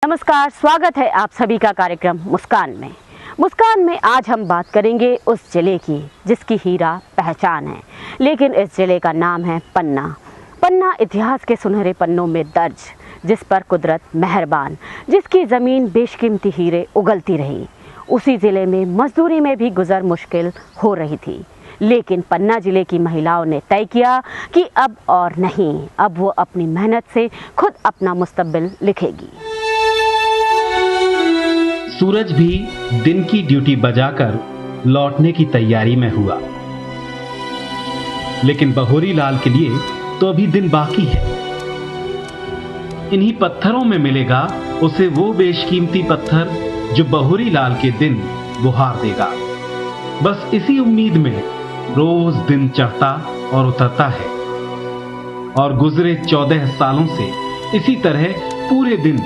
नमस्कार, स्वागत है आप सभी का कार्यक्रम मुस्कान में। मुस्कान में आज हम बात करेंगे उस जिले की जिसकी हीरा पहचान है, लेकिन इस जिले का नाम है पन्ना। पन्ना इतिहास के सुनहरे पन्नों में दर्ज, जिस पर कुदरत मेहरबान, जिसकी ज़मीन बेशकीमती हीरे उगलती रही। उसी ज़िले में मजदूरी में भी गुजर मुश्किल हो रही थी, लेकिन पन्ना ज़िले की महिलाओं ने तय किया कि अब और नहीं, अब वो अपनी मेहनत से खुद अपना मुस्तकबिल लिखेगी। सूरज भी दिन की ड्यूटी बजाकर लौटने की तैयारी में हुआ, लेकिन बहोरी लाल के लिए तो अभी दिन बाकी है। इन्हीं पत्थरों में मिलेगा उसे वो बेशकीमती पत्थर जो बहोरी लाल के दिन बुहार देगा। बस इसी उम्मीद में रोज दिन चढ़ता और उतरता है, और गुजरे 14 सालों से इसी तरह पूरे दिन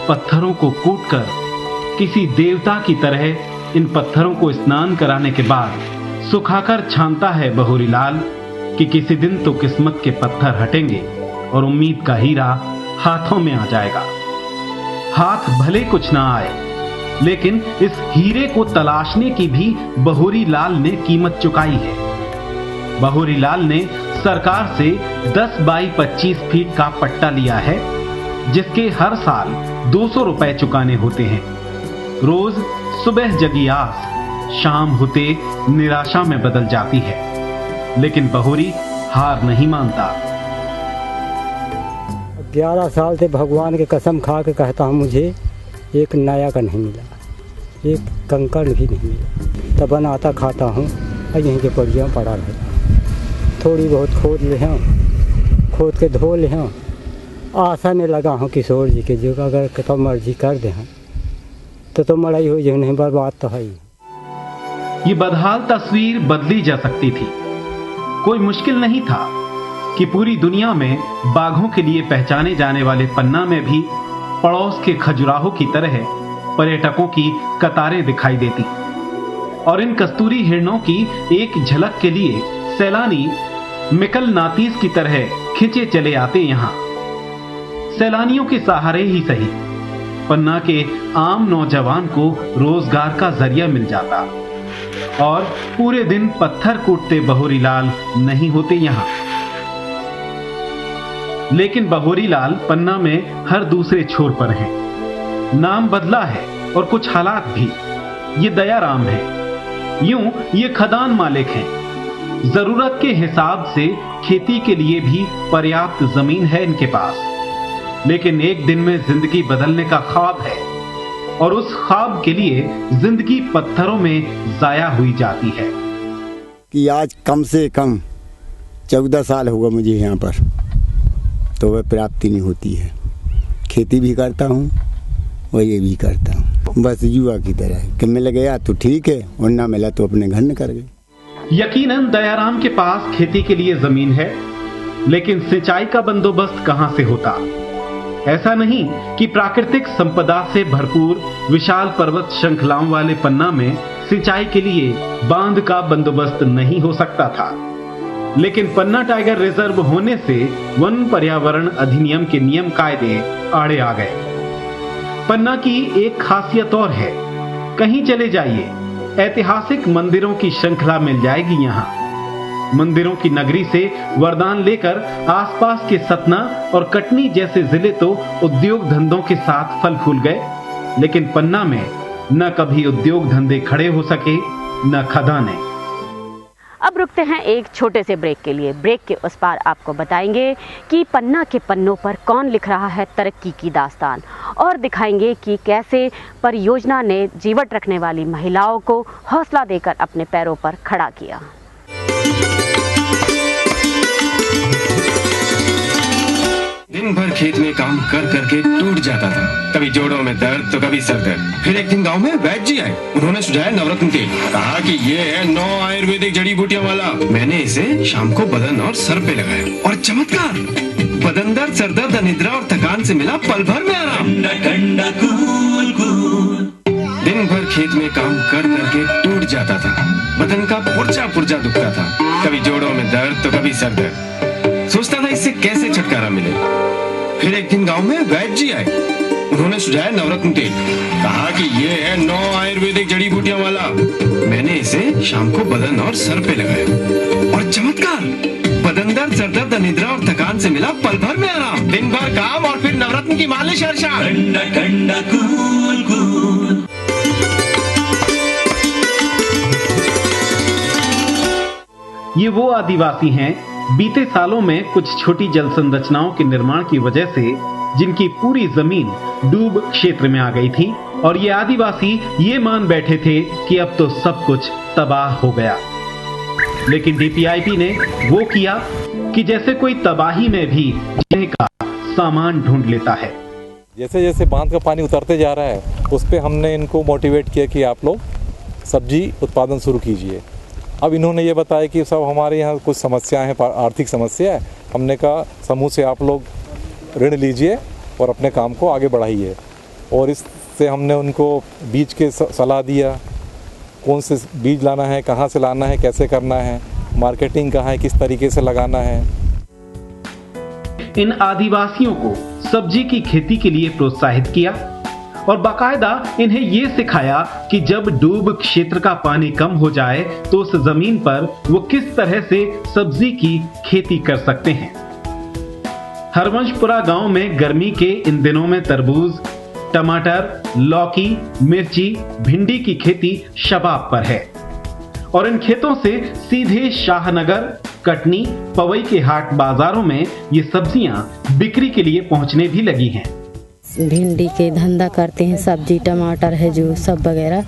पत्थरों को कूटकर किसी देवता की तरह इन पत्थरों को स्नान कराने के बाद सुखाकर छानता है बहोरी लाल कि किसी दिन तो किस्मत के पत्थर हटेंगे और उम्मीद का हीरा हाथों में आ जाएगा। हाथ भले कुछ ना आए, लेकिन इस हीरे को तलाशने की भी बहोरी लाल ने कीमत चुकाई है। बहोरी लाल ने सरकार से 10 बाई 25 फीट का पट्टा लिया है, जिसके हर साल 200 रुपए चुकाने होते हैं। रोज सुबह जगी आस शाम होते निराशा में बदल जाती है, लेकिन बहोरी हार नहीं मानता। 11 साल से भगवान की कसम खा के कहता हूँ, मुझे एक नया का नहीं मिला, एक कंकड़ भी नहीं मिला। तब बनाता खाता हूँ और यहीं के पड़ियों पड़ा रहता। थोड़ी बहुत खोद ले हूँ, खोद के धो ले हूँ। आशा में लगा हूँ किशोर जी के, जो अगर तो मर्जी कर दे तो मड़ाई हो जाए, नहीं बर्बाद तो है। ये बदहाल तस्वीर बदली जा सकती थी। कोई मुश्किल नहीं था कि पूरी दुनिया में बाघों के लिए पहचाने जाने वाले पन्ना में भी पड़ोस के खजुराहो की तरह पर्यटकों की कतारें दिखाई देती, और इन कस्तूरी हिरणों की एक झलक के लिए सैलानी मिकल नातीस की तरह खिंचे चले आते यहाँ। सैलानियों के सहारे ही सही, पन्ना के आम नौजवान को रोजगार का जरिया मिल जाता, और पूरे दिन पत्थर कूटते बहोरी लाल नहीं होते यहाँ। लेकिन बहोरी लाल पन्ना में हर दूसरे छोर पर हैं। नाम बदला है और कुछ हालात भी। ये दयाराम है, यूं ये खदान मालिक हैं। जरूरत के हिसाब से खेती के लिए भी पर्याप्त जमीन है इनके पास, लेकिन एक दिन में जिंदगी बदलने का ख्वाब है, और उस ख्वाब के लिए जिंदगी पत्थरों में जाया हुई जाती है। कि आज कम से कम 14 साल होगा मुझे यहाँ पर, तो वह प्राप्ति नहीं होती है। खेती भी करता हूँ और ये भी करता हूँ, बस युवा की तरह कि मिल गया तो ठीक है, और ना मिला तो अपने घर न कर गए। यकीनन दयाराम के पास खेती के लिए जमीन है, लेकिन सिंचाई का बंदोबस्त कहां से होता। ऐसा नहीं कि प्राकृतिक संपदा से भरपूर विशाल पर्वत श्रृंखलाओं वाले पन्ना में सिंचाई के लिए बांध का बंदोबस्त नहीं हो सकता था, लेकिन पन्ना टाइगर रिजर्व होने से वन पर्यावरण अधिनियम के नियम कायदे आड़े आ गए। पन्ना की एक खासियत और है, कहीं चले जाइए ऐतिहासिक मंदिरों की श्रृंखला मिल जाएगी यहाँ। मंदिरों की नगरी से वरदान लेकर आसपास के सतना और कटनी जैसे जिले तो उद्योग धंधों के साथ फल फूल गए, लेकिन पन्ना में न कभी उद्योग धंधे खड़े हो सके, न खदानें। अब रुकते हैं एक छोटे से ब्रेक के लिए। ब्रेक के उस पार आपको बताएंगे कि पन्ना के पन्नों पर कौन लिख रहा है तरक्की की दास्तान, और दिखाएंगे कि कैसे परियोजना ने जीवट रखने वाली महिलाओं को हौसला देकर अपने पैरों पर खड़ा किया। दिन भर खेत में काम कर करके टूट जाता था, कभी जोड़ों में दर्द तो कभी सर दर्द। फिर एक दिन गांव में वैद्य जी आए, उन्होंने सुझाया नवरत्न तेल। कहा कि ये है 9 आयुर्वेदिक जड़ी बूटियों वाला। मैंने इसे शाम को बदन और सर पे लगाया, और चमत्कार, बदन दर्द, सर दर्द, अनिद्रा और थकान से मिला पल भर में आराम। ठंडा कूल कूल। दिन भर खेत में काम कर करके टूट जाता था, बदन का पुर्जा पुर्जा दुखता था, कभी जोड़ों में दर्द तो कभी सर दर्द। सोचता था इससे कैसे छुटकारा मिले। फिर एक दिन गांव में वैद्य जी आए, उन्होंने सुझाया नवरत्न तेल। कहा कि ये है 9 आयुर्वेदिक जड़ी बूटियों वाला। मैंने इसे शाम को बदन और सर पे लगाया और चमत्कार, बदन दर्द, सर दर्द, अनिद्रा और थकान से मिला पल भर में आराम। दिन भर काम और फिर नवरत्न की मालिश हर शाम। ठंडा ठंडा कूल कूल। ये वो आदिवासी हैं बीते सालों में कुछ छोटी जल संरचनाओं के निर्माण की वजह से जिनकी पूरी जमीन डूब क्षेत्र में आ गई थी, और ये आदिवासी ये मान बैठे थे कि अब तो सब कुछ तबाह हो गया। लेकिन डीपीआईपी ने वो किया कि जैसे कोई तबाही में भी जीने का सामान ढूंढ लेता है। जैसे जैसे बांध का पानी उतरते जा रहा है उस पर हमने इनको मोटिवेट किया कि आप लोग सब्जी उत्पादन शुरू कीजिए। अब इन्होंने ये बताया कि सब हमारे यहाँ कुछ समस्याएं हैं, आर्थिक समस्या है। हमने कहा समूह से आप लोग ऋण लीजिए और अपने काम को आगे बढ़ाइए, और इससे हमने उनको बीज के सलाह दिया, कौन से बीज लाना है, कहाँ से लाना है, कैसे करना है, मार्केटिंग कहाँ है, किस तरीके से लगाना है। इन आदिवासियों को सब्जी की खेती के लिए प्रोत्साहित किया और बाकायदा इन्हें ये सिखाया कि जब डूब क्षेत्र का पानी कम हो जाए तो उस जमीन पर वो किस तरह से सब्जी की खेती कर सकते हैं। हरवंशपुरा गांव में गर्मी के इन दिनों में तरबूज, टमाटर, लौकी, मिर्ची, भिंडी की खेती शबाब पर है, और इन खेतों से सीधे शाहनगर, कटनी, पवई के हाट बाजारों में ये सब्जियां बिक्री के लिए पहुंचने भी लगी हैं। भिंडी के धंधा करते हैं, सब्जी टमाटर है जो सब वगैरह,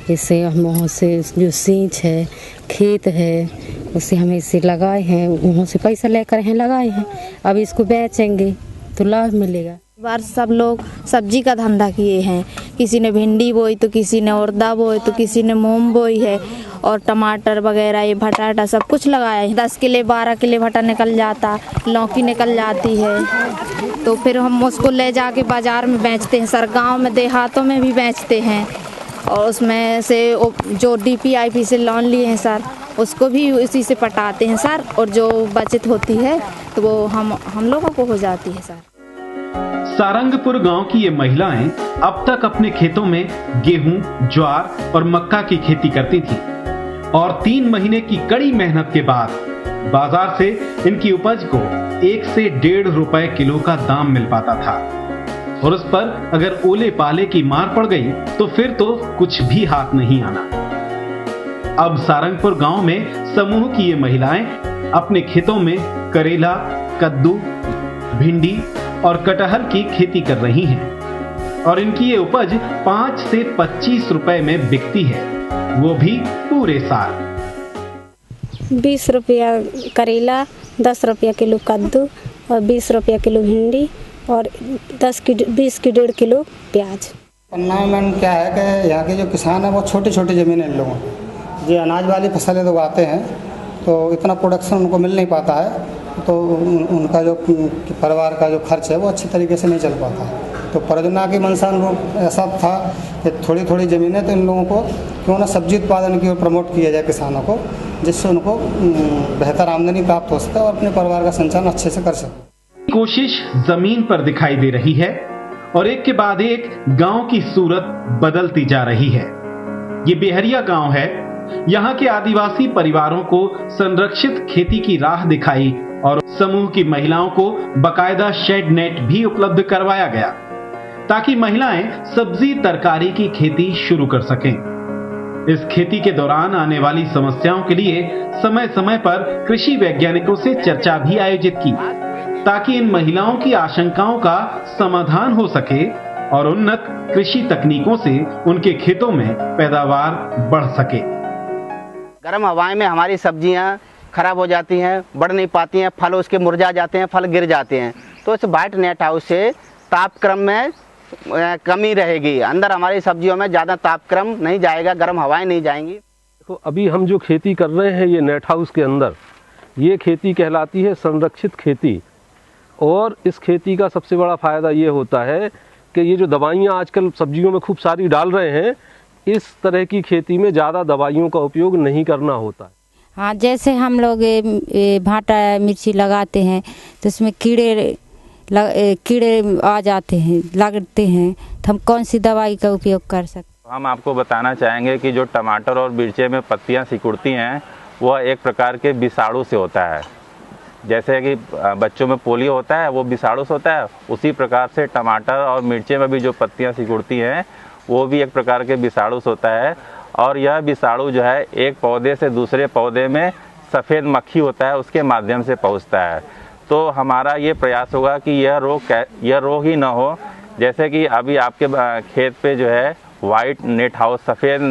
इससे हम वहाँ से जो सींच है, खेत है, उससे हम इसे लगाए हैं, वहाँ से पैसा लेकर हैं लगाए हैं, अब इसको बेचेंगे तो लाभ मिलेगा। बार सब लोग सब्जी का धंधा किए हैं, किसी ने भिंडी बोई तो किसी ने उर्दा बोई तो किसी ने मूंग बोई है, और टमाटर वगैरह ये भटाटा सब कुछ लगाया है। 10 किलो 12 किलो भटा निकल जाता, लौकी निकल जाती है, तो फिर हम उसको ले जाके बाज़ार में बेचते हैं, सर गाँव में देहातों में भी बेचते हैं, और उसमें से जो डीपीआईपी से लोन लिए हैं सर उसको भी उसी से पटाते हैं सर, और जो बचत होती है तो वो हम लोगों को हो जाती है सर। सारंगपुर गांव की ये महिलाएं अब तक अपने खेतों में गेहूं, ज्वार और मक्का की खेती करती थीं, और 3 महीने की कड़ी मेहनत के बाद बाजार से इनकी उपज को 1 से 1.5 रुपए किलो का दाम मिल पाता था, और उस पर अगर ओले पाले की मार पड़ गई तो फिर तो कुछ भी हाथ नहीं आना। अब सारंगपुर गांव में समूह की ये महिलाएं अपने खेतों में करेला, कद्दू, भिंडी और कटहल की खेती कर रही हैं, और इनकी ये उपज 5 से 25 रुपए में बिकती है, वो भी पूरे साल। 20 रुपया करेला, 10 रुपया किलो कद्दू और 20 रुपया किलो भिंडी और 20 की 1.5 किलो प्याज। पन्ना में क्या है कि यहाँ के जो किसान हैं वो छोटी छोटी ज़मीनें इन लोगों जो अनाज वाली फसलें उगाते हैं तो इतना प्रोडक्शन उनको मिल नहीं पाता है, तो उनका जो परिवार का जो खर्च है वो अच्छी तरीके से नहीं चल पाता है। तो परियोजना की मंशा ऐसा था कि थोड़ी थोड़ी ज़मीनें तो इन लोगों को क्यों ना सब्जी उत्पादन की ओर प्रमोट किया जाए किसानों को, जिससे उनको बेहतर आमदनी प्राप्त हो सके और अपने परिवार का संचालन अच्छे से कर सके। कोशिश जमीन पर दिखाई दे रही है और एक के बाद एक गांव की सूरत बदलती जा रही है। ये बेहरिया गांव है। यहाँ के आदिवासी परिवारों को संरक्षित खेती की राह दिखाई और समूह की महिलाओं को बकायदा शेड नेट भी उपलब्ध करवाया गया ताकि महिलाएं सब्जी तरकारी की खेती शुरू कर सकें। इस खेती के दौरान आने वाली समस्याओं के लिए समय समय पर कृषि वैज्ञानिकों से चर्चा भी आयोजित की ताकि इन महिलाओं की आशंकाओं का समाधान हो सके और उन्नत कृषि तकनीकों से उनके खेतों में पैदावार बढ़ सके। गर्म हवाएं में हमारी सब्जियां खराब हो जाती हैं, बढ़ नहीं पाती हैं, फल उसके मुरझा जाते हैं, फल गिर जाते हैं। तो इस व्हाइट नेट हाउस से तापक्रम में कमी रहेगी, अंदर हमारी सब्जियों में ज़्यादा तापक्रम नहीं जाएगा, गर्म हवाएं नहीं जाएंगी। देखो अभी हम जो खेती कर रहे हैं ये नेट हाउस के अंदर, ये खेती कहलाती है संरक्षित खेती। और इस खेती का सबसे बड़ा फ़ायदा ये होता है कि ये जो दवाइयाँ आजकल सब्जियों में खूब सारी डाल रहे हैं, इस तरह की खेती में ज़्यादा दवाइयों का उपयोग नहीं करना होता है। हाँ, जैसे हम लोग भाटा मिर्ची लगाते हैं तो उसमें कीड़े कीड़े आ जाते हैं, लगते हैं, तो हम कौन सी दवाई का उपयोग कर सकते? हम आपको बताना चाहेंगे कि जो टमाटर और मिर्चे में पत्तियां सिकुड़ती हैं वह एक प्रकार के विषाणु से होता है। जैसे कि बच्चों में पोलियो होता है वो विषाणु से होता है, उसी प्रकार से टमाटर और मिर्चे में भी जो पत्तियां सिकुड़ती हैं वो भी एक प्रकार के विषाणु से होता है। और यह विषाणु जो है एक पौधे से दूसरे पौधे में सफ़ेद मक्खी होता है उसके माध्यम से पहुंचता है। तो हमारा ये प्रयास होगा कि यह रोग ही ना हो। जैसे कि अभी आपके खेत पे जो है वाइट नेट हाउस, सफ़ेद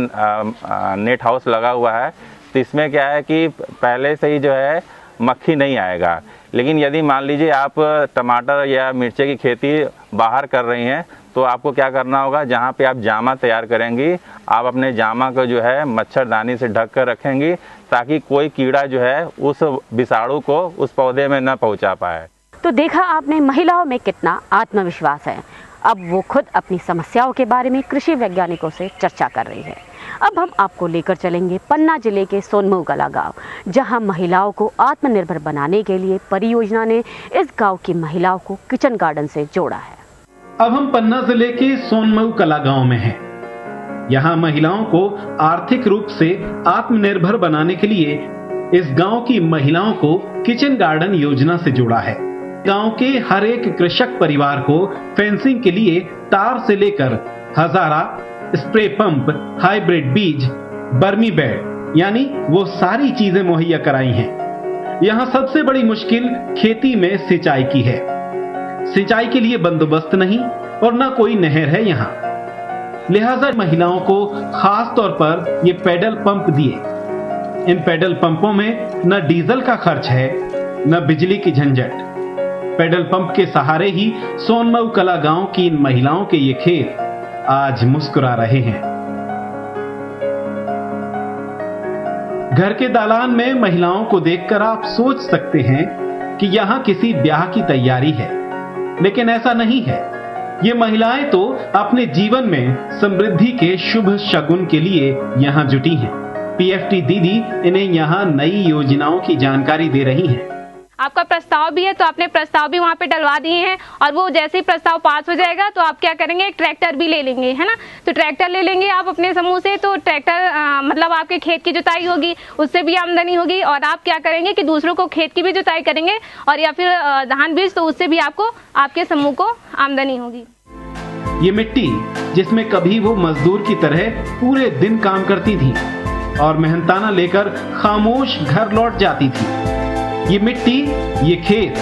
नेट हाउस लगा हुआ है, तो इसमें क्या है कि पहले से ही जो है मक्खी नहीं आएगा। लेकिन यदि मान लीजिए आप टमाटर या मिर्चे की खेती बाहर कर रही हैं तो आपको क्या करना होगा, जहाँ पे आप जामा तैयार करेंगी आप अपने जामा को जो है मच्छरदानी से ढक कर रखेंगी ताकि कोई कीड़ा जो है उस विषाणु को उस पौधे में न पहुँचा पाए। तो देखा आपने महिलाओं में कितना आत्मविश्वास है। अब वो खुद अपनी समस्याओं के बारे में कृषि वैज्ञानिकों से चर्चा कर रही है। अब हम आपको लेकर चलेंगे पन्ना जिले के सोनमऊ कला गाँव, जहां महिलाओं को आत्मनिर्भर बनाने के लिए परियोजना ने इस गांव की महिलाओं को किचन गार्डन से जोड़ा है। अब हम पन्ना जिले के सोनमऊ कला गाँव में हैं। यहाँ महिलाओं को आर्थिक रूप से आत्मनिर्भर बनाने के लिए इस गांव की महिलाओं को किचन गार्डन योजना से जोड़ा है। गांव के हर एक कृषक परिवार को फेंसिंग के लिए तार से लेकर हजारा, स्प्रे पंप, हाइब्रिड बीज, बर्मी बेड यानी वो सारी चीजें मुहैया कराई हैं। यहाँ सबसे बड़ी मुश्किल खेती में सिंचाई की है। सिंचाई के लिए बंदोबस्त नहीं और न कोई नहर है यहाँ, लिहाजा महिलाओं को खास तौर पर ये पेडल पंप दिए। इन पेडल पंपों में न डीजल का खर्च है न बिजली की झंझट। पेडल पंप के सहारे ही सोनमऊ कला गांव की इन महिलाओं के ये खेत आज मुस्कुरा रहे हैं। घर के दालान में महिलाओं को देखकर आप सोच सकते हैं कि यहाँ किसी ब्याह की तैयारी है, लेकिन ऐसा नहीं है। ये महिलाएं तो अपने जीवन में समृद्धि के शुभ शगुन के लिए यहाँ जुटी हैं। पीएफटी दीदी इन्हें यहाँ नई योजनाओं की जानकारी दे रही हैं। आपका प्रस्ताव भी है तो आपने प्रस्ताव भी वहाँ पे डलवा दिए हैं, और वो जैसे ही प्रस्ताव पास हो जाएगा तो आप क्या करेंगे, एक ट्रैक्टर भी ले लेंगे, है ना। तो ट्रैक्टर ले लेंगे आप अपने समूह से, तो ट्रैक्टर मतलब आपके खेत की जुताई होगी, उससे भी आमदनी होगी, और आप क्या करेंगे कि दूसरों को खेत की भी जुताई करेंगे, और या फिर धान बीज, तो उससे भी आपको आपके समूह को आमदनी होगी। ये मिट्टी जिसमें कभी वो मजदूर की तरह पूरे दिन काम करती थी और मेहनताना लेकर खामोश घर लौट जाती थी, ये मिट्टी, ये खेत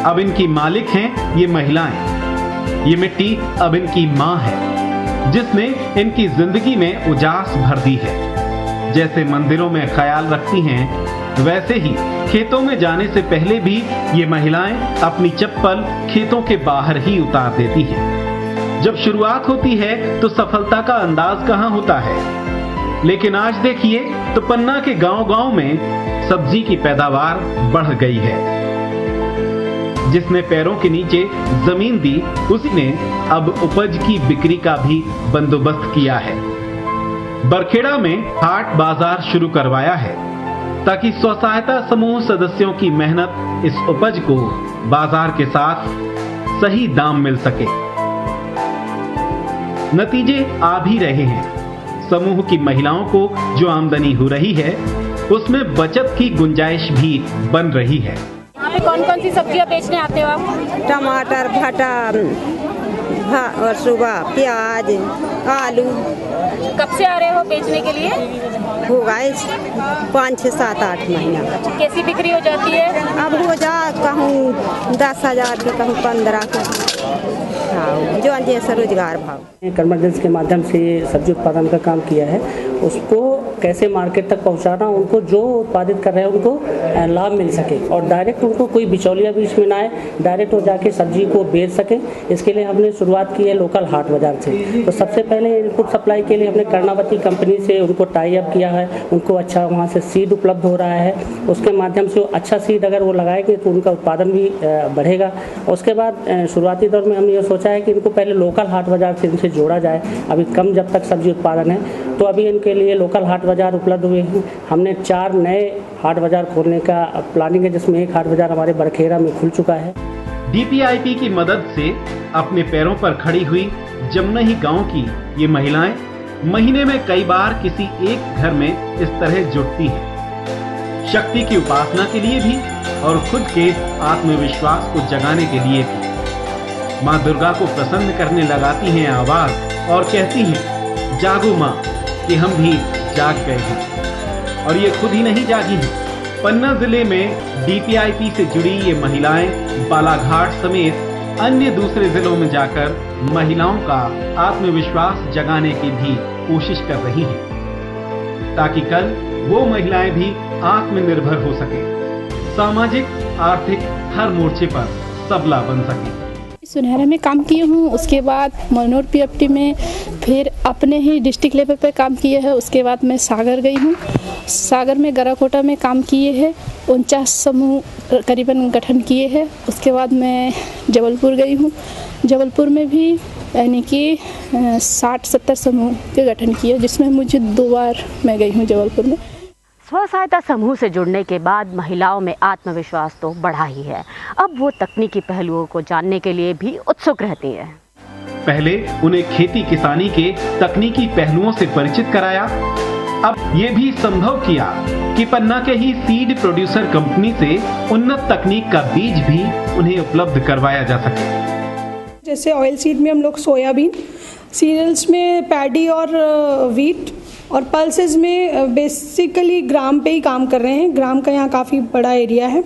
अब इनकी मालिक हैं ये महिलाएं। ये मिट्टी अब इनकी माँ है जिसने इनकी जिंदगी में उजास भर दी है। जैसे मंदिरों में ख्याल रखती हैं, वैसे ही खेतों में जाने से पहले भी ये महिलाएं अपनी चप्पल खेतों के बाहर ही उतार देती हैं। जब शुरुआत होती है तो सफलता का अंदाज कहाँ होता है, लेकिन आज देखिए तो पन्ना के गांव-गांव में सब्जी की पैदावार बढ़ गई है। जिसने पैरों के नीचे जमीन दी उसने अब उपज की बिक्री का भी बंदोबस्त किया है। बरखेड़ा में हाट बाजार शुरू करवाया है ताकि स्वसहायता समूह सदस्यों की मेहनत इस उपज को बाजार के साथ सही दाम मिल सके। नतीजे आ भी रहे हैं। समूह की महिलाओं को जो आमदनी हो रही है उसमें बचत की गुंजाइश भी बन रही है। यहाँ पे कौन कौन सी सब्जियाँ बेचने आते हो आप? टमाटर, भटा और सुबह प्याज, आलू। कब से आ रहे हो बेचने के लिए? हो गए 5, 6, 7, 8 महीना। कैसी बिक्री हो जाती है? अब हो जा कहूँ 10,000 की, कहूँ 15 की। हाँ, जो जैसा रोजगार भाव। कन्वर्जेंस के माध्यम से सब्जी उत्पादन का काम किया है, उसको कैसे मार्केट तक पहुंचाना, उनको जो उत्पादित कर रहे हैं उनको लाभ मिल सके और डायरेक्ट उनको कोई बिचौलिया बीच में ना आए, डायरेक्ट वो जाके सब्जी को बेच सके। इसके लिए हमने शुरुआत की है लोकल हाट बाजार से। तो सबसे पहले इनपुट सप्लाई के लिए हमने कर्णावती कंपनी से उनको टाई अप किया है। उनको अच्छा वहाँ से सीड उपलब्ध हो रहा है, उसके माध्यम से अच्छा सीड अगर वो लगाएंगे तो उनका उत्पादन भी बढ़ेगा। उसके बाद शुरुआती दौर में हमने ये सोचा है कि इनको पहले लोकल हाट बाजार से इनसे जोड़ा जाए। अभी कम जब तक सब्जी उत्पादन है तो अभी इनके लिए लोकल हाट बाजार उपलब्ध हुए हैं। हमने 4 नए हाट बाजार खोलने का प्लानिंग है, जिसमें एक हाट बाजार हमारे बरखेड़ा में खुल चुका है। डीपीआईपी की मदद से अपने पैरों पर खड़ी हुई जमुनही गांव की ये महिलाएं महीने में कई बार किसी एक घर में इस तरह जुटती हैं, शक्ति की उपासना के लिए भी और खुद के आत्मविश्वास को जगाने के लिए भी। माँ दुर्गा को प्रसन्न करने लगाती हैं आवाज और कहती हैं, जागो माँ कि हम भी जाग गए हैं। और ये खुद ही नहीं जागी हैं। पन्ना जिले में डीपीआईपी से जुड़ी ये महिलाएं बालाघाट समेत अन्य दूसरे जिलों में जाकर महिलाओं का आत्मविश्वास जगाने की भी कोशिश कर रही हैं, ताकि कल वो महिलाएं भी आत्मनिर्भर हो सके, सामाजिक आर्थिक हर मोर्चे पर सबला बन सके। सुनहरा में काम किए हूँ, उसके बाद मनोर पीएफटी में, फिर अपने ही डिस्ट्रिक्ट लेवल पे काम किए हैं। उसके बाद मैं सागर गई हूँ, सागर में गराकोटा में काम किए हैं, 49 समूह करीबन गठन किए हैं। उसके बाद मैं जबलपुर गई हूँ, जबलपुर में भी यानी कि 60-70 समूह के गठन किए, जिसमें मुझे 2 बार मैं गई हूँ जबलपुर में। स्व सहायता समूह से जुड़ने के बाद महिलाओं में आत्मविश्वास तो बढ़ा ही है, अब वो तकनीकी पहलुओं को जानने के लिए भी उत्सुक रहती है। पहले उन्हें खेती किसानी के तकनीकी पहलुओं से परिचित कराया, अब ये भी संभव किया कि पन्ना के ही सीड प्रोड्यूसर कंपनी से उन्नत तकनीक का बीज भी उन्हें उपलब्ध करवाया जा सके। जैसे ऑयल सीड में हम लोग सोयाबीन, सीरियल्स में पैडी और वीट, और पल्सेस में बेसिकली ग्राम पे ही काम कर रहे हैं। ग्राम का यहाँ काफ़ी बड़ा एरिया है।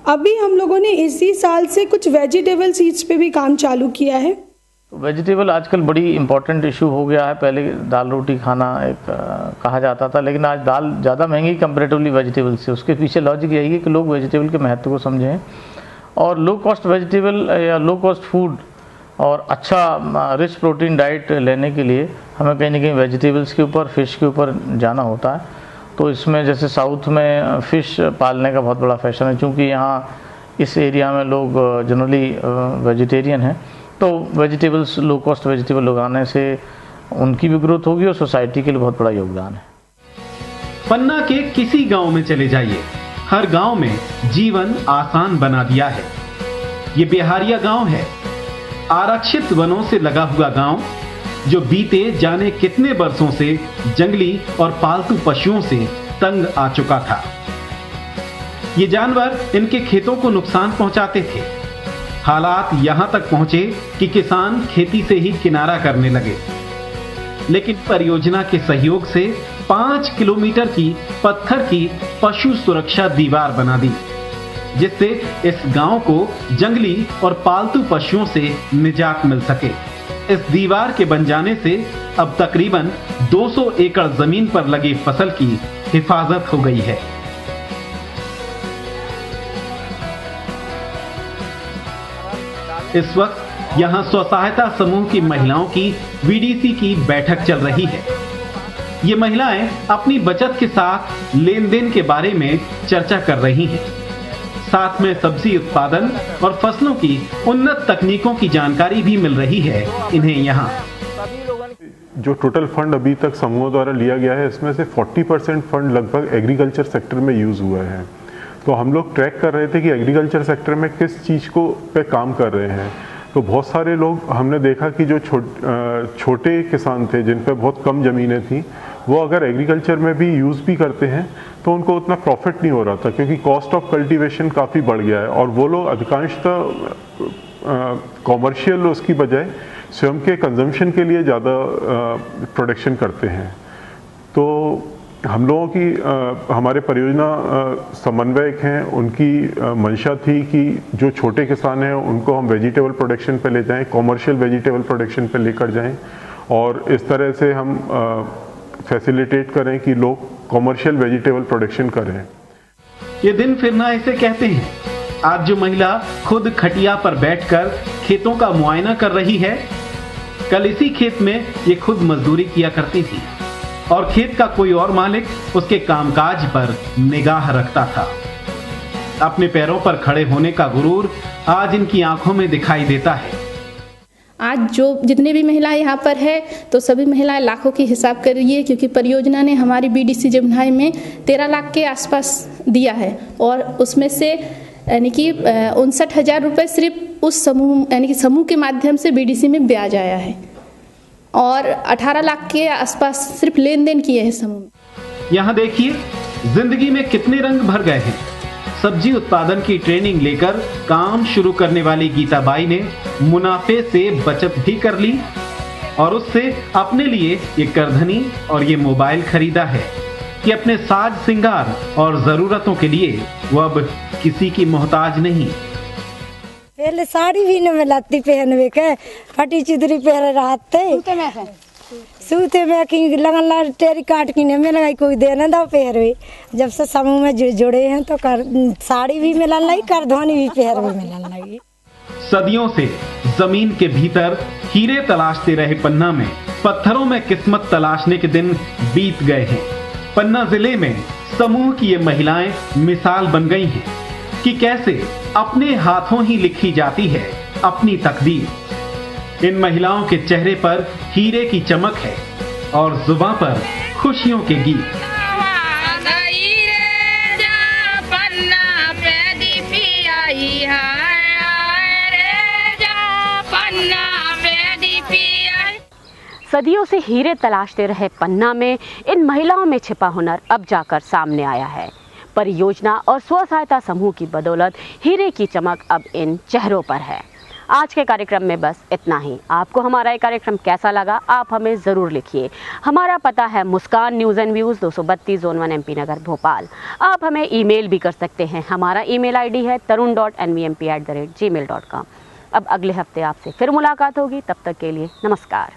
अभी हम लोगों ने इसी साल से कुछ वेजिटेबल सीड्स पे भी काम चालू किया है। वेजिटेबल आजकल बड़ी इम्पोर्टेंट इशू हो गया है। पहले दाल रोटी खाना एक कहा जाता था, लेकिन आज दाल ज़्यादा महंगी कंपेरेटिवली वेजिटेबल से। उसके पीछे लॉजिक यही है कि लोग वेजिटेबल के महत्व को समझें और लो कॉस्ट वेजिटेबल या लो कॉस्ट फूड और अच्छा रिच प्रोटीन डाइट लेने के लिए हमें कहीं ना कहीं वेजिटेबल्स के ऊपर, फिश के ऊपर जाना होता है। तो इसमें जैसे साउथ में फ़िश पालने का बहुत बड़ा फैशन है, क्योंकि यहाँ इस एरिया में लोग जनरली वेजिटेरियन हैं, तो वेजिटेबल्स, लो कॉस्ट वेजिटेबल उगाने से उनकी भी ग्रोथ होगी और सोसाइटी के लिए बहुत बड़ा योगदान है। पन्ना के किसी गांव में चले जाइए, हर गांव में जीवन आसान बना दिया है। ये बिहारिया गांव है, आरक्षित वनों से लगा हुआ गांव, जो बीते जाने कितने वर्षों से जंगली और पालतू पशुओं से तंग आ चुका था। ये जानवर इनके खेतों को नुकसान पहुंचाते थे। हालात यहां तक पहुंचे कि किसान खेती से ही किनारा करने लगे, लेकिन परियोजना के सहयोग से 5 किलोमीटर की पत्थर की पशु सुरक्षा दीवार बना दी, जिससे इस गांव को जंगली और पालतू पशुओं से निजात मिल सके। इस दीवार के बन जाने से अब तकरीबन 200 एकड़ जमीन पर लगी फसल की हिफाजत हो गई है। इस वक्त यहां स्व सहायता समूह की महिलाओं की वीडीसी की बैठक चल रही है। ये महिलाएं अपनी बचत के साथ लेन देन के बारे में चर्चा कर रही हैं। साथ में सब्जी उत्पादन और फसलों की उन्नत तकनीकों की जानकारी भी मिल रही है इन्हें यहाँ। जो टोटल फंड अभी तक समूहों द्वारा लिया गया है, इसमें से 40% फंड लगभग एग्रीकल्चर सेक्टर में यूज़ हुआ है। तो हम लोग ट्रैक कर रहे थे कि एग्रीकल्चर सेक्टर में किस चीज़ को पे काम कर रहे हैं। तो बहुत सारे लोग हमने देखा कि जो छोटे किसान थे, जिन पे बहुत कम ज़मीनें थी, वो अगर एग्रीकल्चर में भी यूज़ भी करते हैं तो उनको उतना प्रॉफिट नहीं हो रहा था, क्योंकि कॉस्ट ऑफ कल्टीवेशन काफ़ी बढ़ गया है और वो लोग अधिकांशतः कॉमर्शियल उसकी बजाय स्वयं के कंजम्पशन के लिए ज़्यादा प्रोडक्शन करते हैं। तो हम लोगों की हमारे परियोजना समन्वयक हैं, उनकी मंशा थी कि जो छोटे किसान हैं उनको हम वेजिटेबल प्रोडक्शन पे ले जाएं, कॉमर्शियल वेजिटेबल प्रोडक्शन पे लेकर जाएं और इस तरह से हम फैसिलिटेट करें कि लोग कॉमर्शियल वेजिटेबल प्रोडक्शन करें। ये दिन फिर ना इसे कहते हैं। आज जो महिला खुद खटिया पर बैठकर खेतों का मुआयना कर रही है, कल इसी खेत में ये खुद मजदूरी किया करती थी और खेत का कोई और मालिक उसके कामकाज पर निगाह रखता था। अपने पैरों पर खड़े होने का गुरूर आज इनकी आंखों में दिखाई देता है। आज जो जितने भी महिलाएं यहाँ पर है, तो सभी महिलाएं लाखों की हिसाब करिए, क्योंकि परियोजना ने हमारी बीडीसी जमुनाई में 13 लाख के आसपास दिया है और उसमें से यानी कि 59,000 रुपये सिर्फ उस समूह यानी कि समूह के माध्यम से बीडीसी में ब्याज आया है और 18 लाख के आसपास सिर्फ लेन देन किए हैं समूह। यहाँ देखिए जिंदगी में कितने रंग भर गए हैं। सब्जी उत्पादन की ट्रेनिंग लेकर काम शुरू करने वाली गीताबाई ने मुनाफे से बचत भी कर ली और उससे अपने लिए ये करधनी और ये मोबाइल खरीदा है कि अपने साज सिंगार और जरूरतों के लिए वो अब किसी की मोहताज नहीं। पहले साड़ी भी न मिलती पहनवे के, फटी चुदरी पहन रहते सूते में कि लगन टेरी काट की नहीं मिल गई, कोई देने दो पहरवे। जब से समूह में जुड़े हैं तो साड़ी भी मिलने लगी, करधनी भी पहरवे मिलने लगी। सदियों से जमीन के भीतर हीरे तलाशते रहे पन्ना में पत्थरों में किस्मत तलाशने के दिन बीत गए हैं। पन्ना जिले में समूह की ये महिलाएं मिसाल बन गई हैं कि कैसे अपने हाथों ही लिखी जाती है अपनी तकदीर। इन महिलाओं के चेहरे पर हीरे की चमक है और जुबां पर खुशियों के गीत। सदियों से हीरे तलाशते रहे पन्ना में इन महिलाओं में छिपा हुनर अब जाकर सामने आया है। परियोजना और स्व सहायता समूह की बदौलत हीरे की चमक अब इन चेहरों पर है। आज के कार्यक्रम में बस इतना ही। आपको हमारा ये कार्यक्रम कैसा लगा आप हमें ज़रूर लिखिए। हमारा पता है Muskan news and views 232 zone 1 MP Nagar Bhopal. आप हमें ईमेल भी कर सकते हैं। हमारा ईमेल आईडी है tarun.nvmp@gmail.com। अब अगले हफ्ते आपसे फिर मुलाकात होगी, तब तक के लिए नमस्कार।